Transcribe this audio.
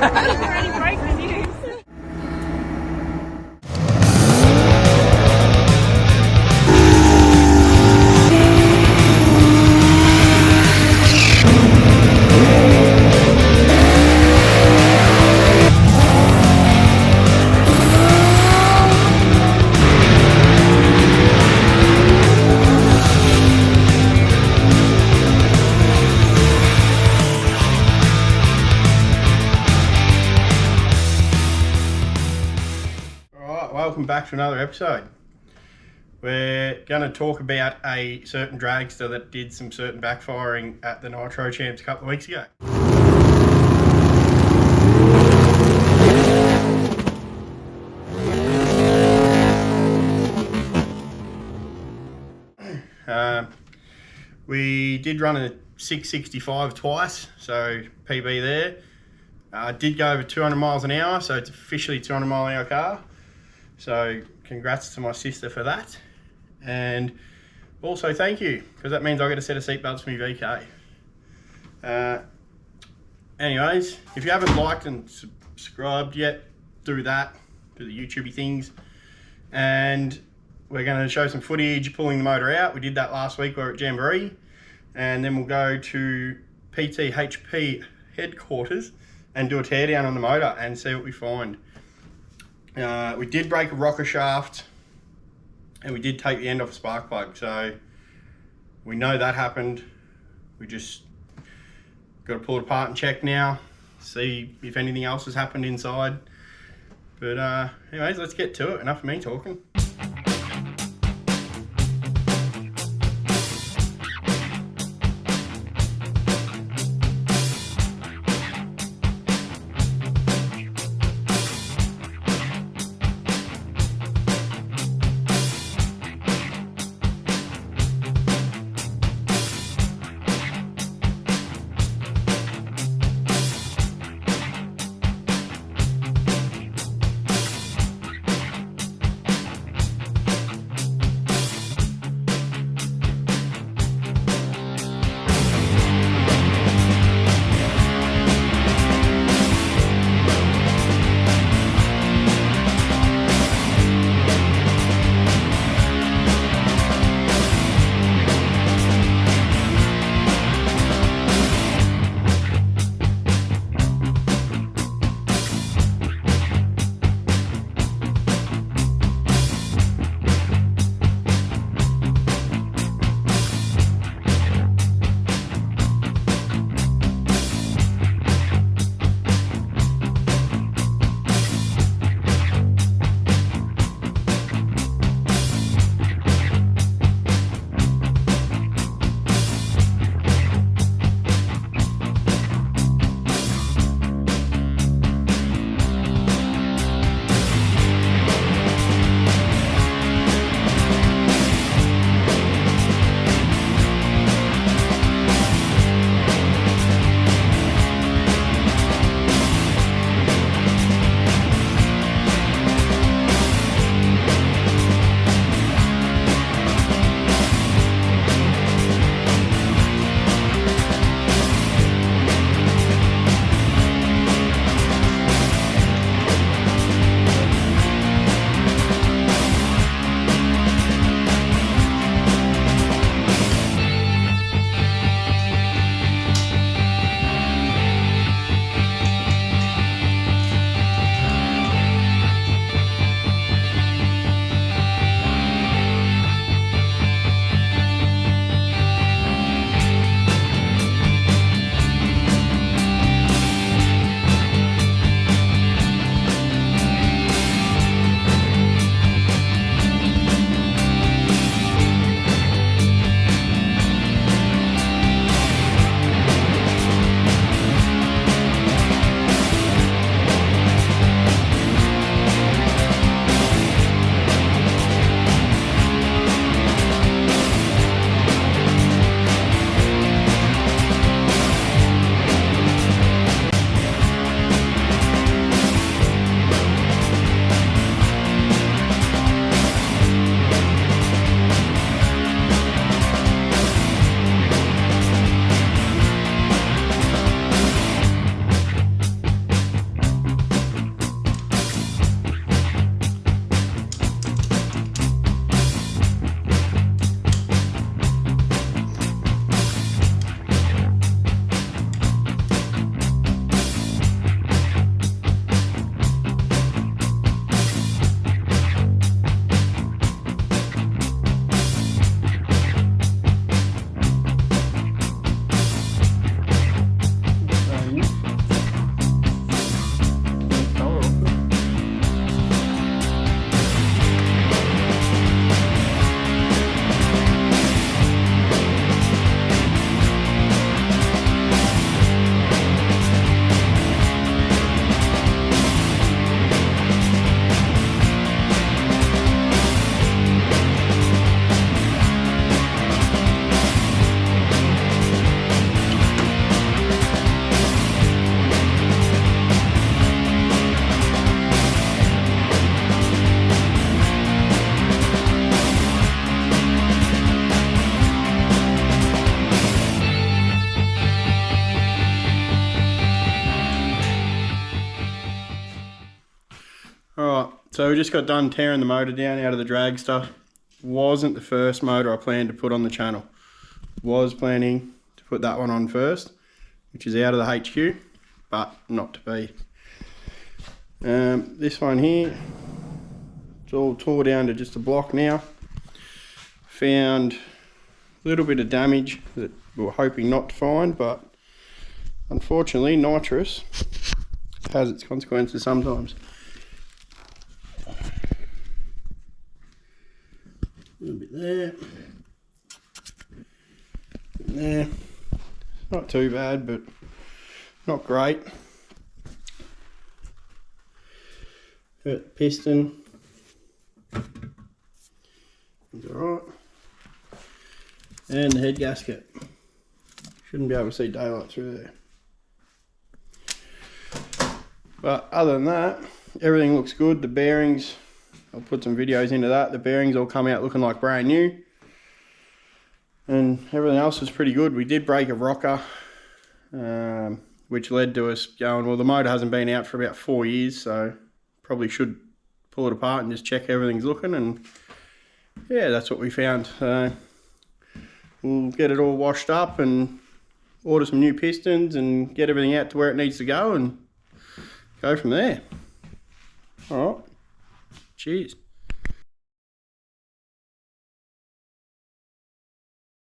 already break the news. Welcome back to another episode. We're going to talk about a certain dragster that did some certain backfiring at the Nitro Champs a couple of weeks ago. We did run a 665 twice, so PB there. Did go over 200 miles an hour, so it's officially 200 mile an hour car. So congrats to my sister for that, and also thank you, because that means I get a set of seatbelts for my VK. Anyways, if you haven't liked and subscribed yet, do that, do the YouTubey things. And we're going to show some footage pulling the motor out. We did that last week. We were at Jamboree, and then we'll go to PTHP headquarters and do a teardown on the motor and see what we find. We did break a rocker shaft, and we did take the end off a spark plug, so we know that happened. We just got to pull it apart and check now, see if anything else has happened inside. But anyways, let's get to it. Enough of me talking. so we just got done tearing the motor down out of the dragster. Wasn't the first motor I planned to put on the channel. Was planning to put that one on first, which is out of the HQ, but not to be. This one here, it's all tore down to just a block now. Found a little bit of damage that we were hoping not to find, but unfortunately nitrous has its consequences sometimes. A little bit there, there. Not too bad, but not great. Hurt the piston. It's alright. And the head gasket. Shouldn't be able to see daylight through there. But other than that, everything looks good. The bearings, I'll put some videos into that. The bearings all come out looking like brand new. And everything else is pretty good. We did break a rocker, which led to us going, well, the motor hasn't been out for about 4 years, so probably should pull it apart and just check everything's looking. And yeah, that's what we found. So we'll get it all washed up and order some new pistons and get everything out to where it needs to go and go from there. All right. Cheers.